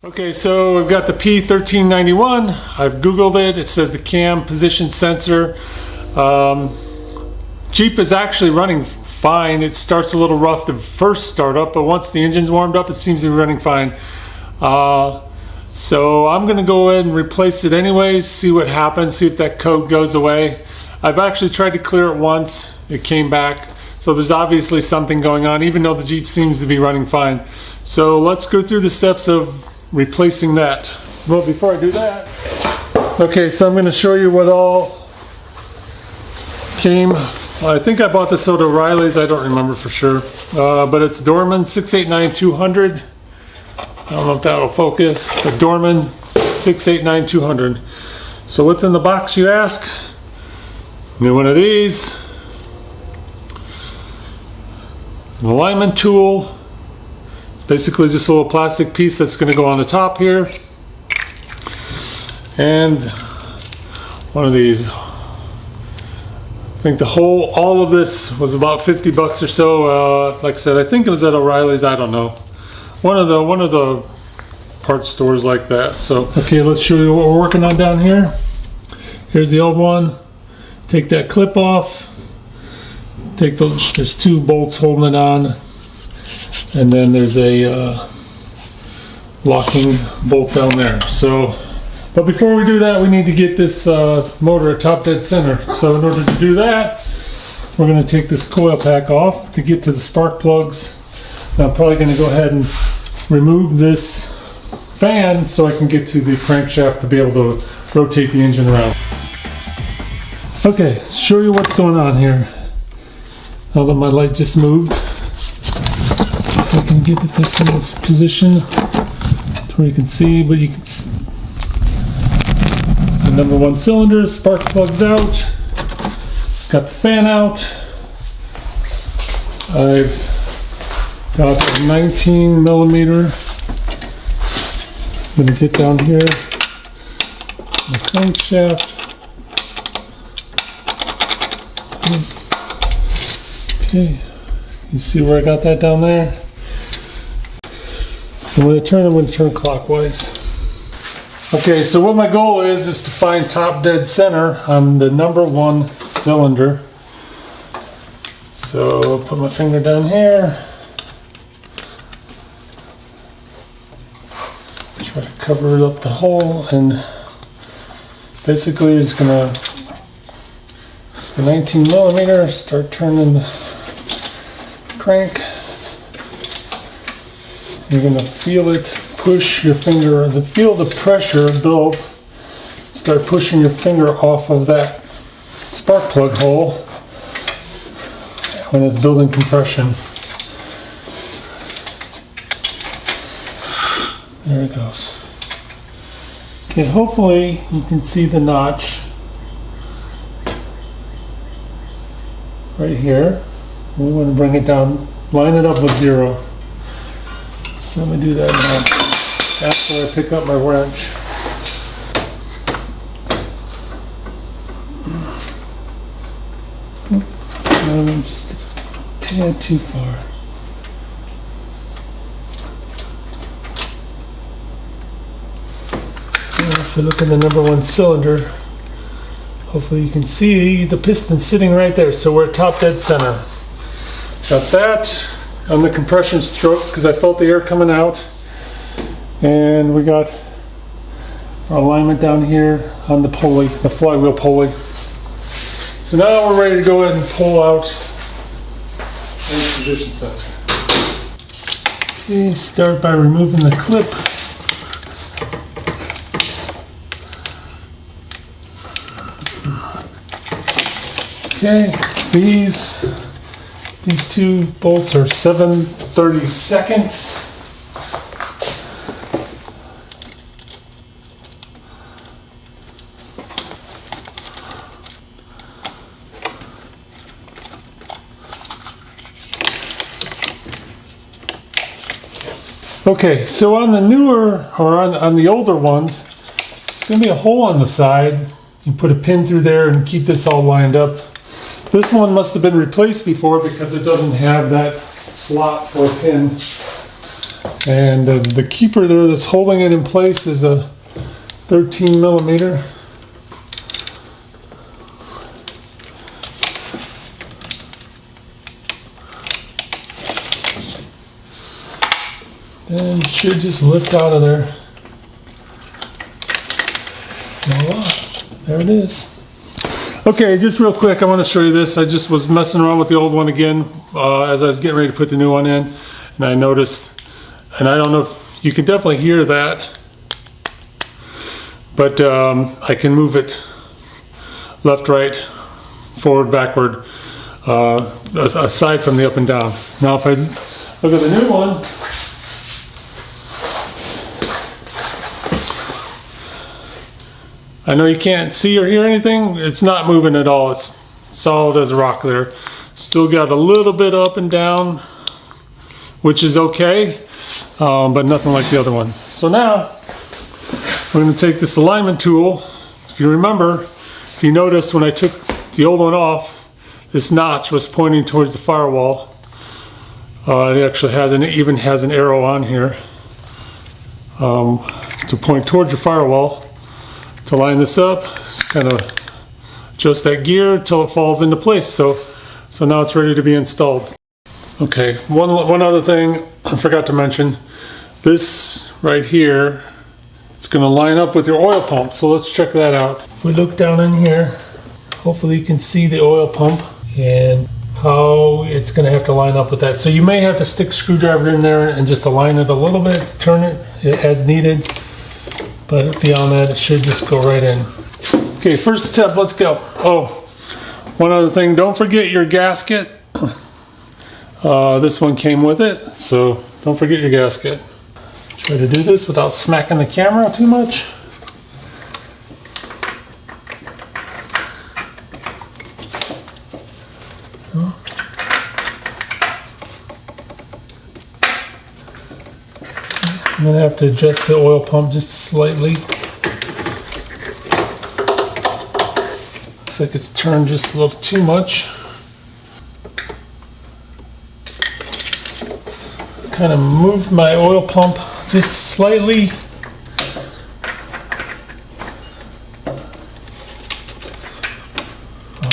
Okay, so we've got the P1391. I've Googled it. It says the cam position sensor. Jeep is actually running fine. It starts a little rough the first startup, but once the engine's warmed up, it seems to be running fine. So I'm going to go ahead and replace it anyways, see what happens, see if that code goes away. I've actually tried to clear it once. It came back. So there's obviously something going on, even though the Jeep seems to be running fine. So let's go through the steps of replacing that. Well, before I do that, okay, so I'm going to show you what all came. I think I bought this at O'Reilly's, I don't remember for sure, but it's Dorman 689-200. I don't know if that'll focus, but Dorman 689-200. So what's in the box, you ask? New one of these, an alignment tool. Basically just a little plastic piece that's going to go on the top here, and one of these. I think all of this was about 50 bucks or so. Like I said, I think it was at O'Reilly's, I don't know. One of the parts stores like that. So, okay, let's show you what we're working on down here. Here's the old one. Take that clip off. Take those, there's two bolts holding it on. And then there's a locking bolt down there. So, but before we do that, we need to get this motor top dead center. So in order to do that, we're going to take this coil pack off to get to the spark plugs. Now I'm probably going to go ahead and remove this fan so I can get to the crankshaft to be able to rotate the engine around. Okay, show you what's going on here. Now that my light just moved. I can get this in this position to where you can see, but you can see the number one cylinder, spark plugs out, got the fan out. I've got a 19 millimeter. I'm going to get down here, the crankshaft. Okay, you see where I got that down there? I'm going to turn clockwise. Okay, so what my goal is to find top dead center on the number one cylinder. So I'll put my finger down here. Try to cover up the hole, and basically it's going to, the 19 millimeter, start turning the crank. You're going to feel it push your finger, feel the pressure build, start pushing your finger off of that spark plug hole when it's building compression. There it goes. Okay, hopefully you can see the notch right here. We want to bring it down, line it up with 0. So let me do that now after I pick up my wrench. I'm just a tad too far. If you look at the number one cylinder, hopefully you can see the piston sitting right there, so we're at top dead center. Got that on the compression stroke because I felt the air coming out, and we got our alignment down here on the pulley, the flywheel pulley. So now we're ready to go ahead and pull out the position sensor. Okay, start by removing the clip. Okay, these two bolts are 7/32. Okay, so on the newer, or on the older ones, it's going to be a hole on the side. You put a pin through there and keep this all lined up. This one must have been replaced before because it doesn't have that slot for a pin. And the keeper there that's holding it in place is a 13 millimeter. And it should just lift out of there. Voila, there it is. Okay, just real quick, I want to show you this. I just was messing around with the old one again as I was getting ready to put the new one in, and I noticed, and I don't know if you can definitely hear that, but I can move it left, right, forward, backward, aside from the up and down. Now if I look at the new one, I know you can't see or hear anything. It's not moving at all. It's solid as a rock there. Still got a little bit up and down, which is okay, but nothing like the other one. So now we're going to take this alignment tool. If you remember, if you notice when I took the old one off, this notch was pointing towards the firewall. It actually even has an arrow on here to point towards your firewall. To line this up, just kind of adjust that gear until it falls into place. So now it's ready to be installed. Okay, one other thing I forgot to mention. This right here, it's going to line up with your oil pump. So let's check that out. If we look down in here, hopefully you can see the oil pump and how it's going to have to line up with that. So you may have to stick a screwdriver in there and just align it a little bit, turn it as needed. But beyond that, it should just go right in. Okay, first step, let's go. Oh, one other thing, don't forget your gasket. This one came with it, so don't forget your gasket. Try to do this without smacking the camera too much. I'm going to have to adjust the oil pump just slightly. Looks like it's turned just a little too much. Kind of moved my oil pump just slightly.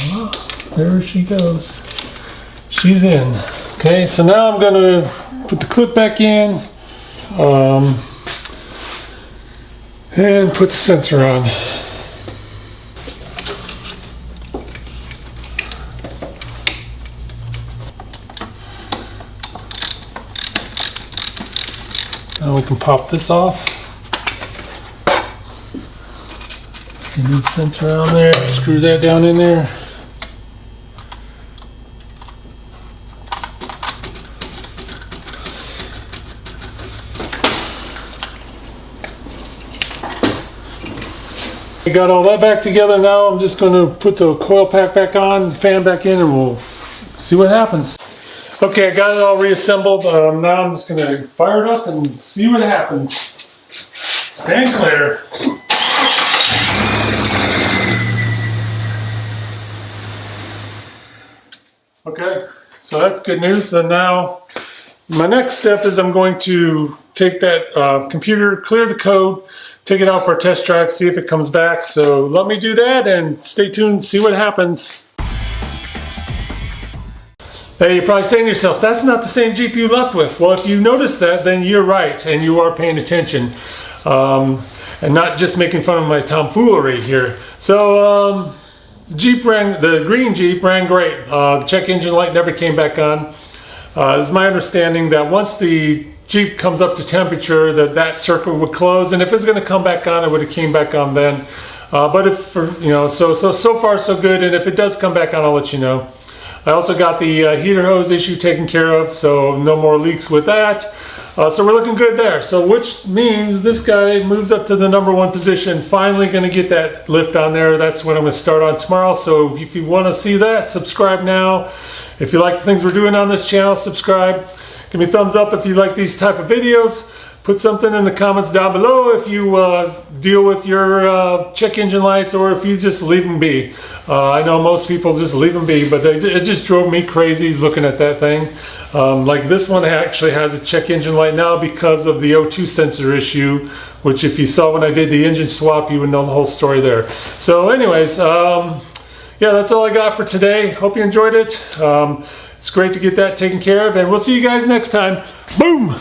Oh, there she goes. She's in. Okay, so now I'm going to put the clip back in. And put the sensor on. Now we can pop this off. The new sensor on there, screw that down in there. I got all that back together. Now I'm just going to put the coil pack back on, the fan back in, and we'll see what happens. Okay, I got it all reassembled. Now I'm just going to fire it up and see what happens. Stand clear. Okay, so that's good news. So now my next step is I'm going to take that computer, clear the code, take it out for a test drive, see if it comes back. So let me do that and stay tuned, see what happens. Hey, you're probably saying to yourself, that's not the same Jeep you left with. Well, if you noticed that, then you're right and you are paying attention. And not just making fun of my tomfoolery here. So the green Jeep ran great. The check engine light never came back on. It's my understanding that once the Jeep comes up to temperature, that circuit would close, and if it's going to come back on, it would have came back on then. But if so far so good, and if it does come back on, I'll let you know. I also got the heater hose issue taken care of, so no more leaks with that. So we're looking good there. So which means this guy moves up to the #1 position. Finally going to get that lift on there. That's what I'm going to start on tomorrow. So if you want to see that, subscribe now. If you like the things we're doing on this channel, subscribe. Give me a thumbs up if you like these type of videos. Put something in the comments down below if you deal with your check engine lights, or if you just leave them be. I know most people just leave them be, but it just drove me crazy looking at that thing. Like this one actually has a check engine light now because of the O2 sensor issue, which if you saw when I did the engine swap, you would know the whole story there. So anyways, yeah, that's all I got for today. Hope you enjoyed it. It's great to get that taken care of, and we'll see you guys next time. Boom!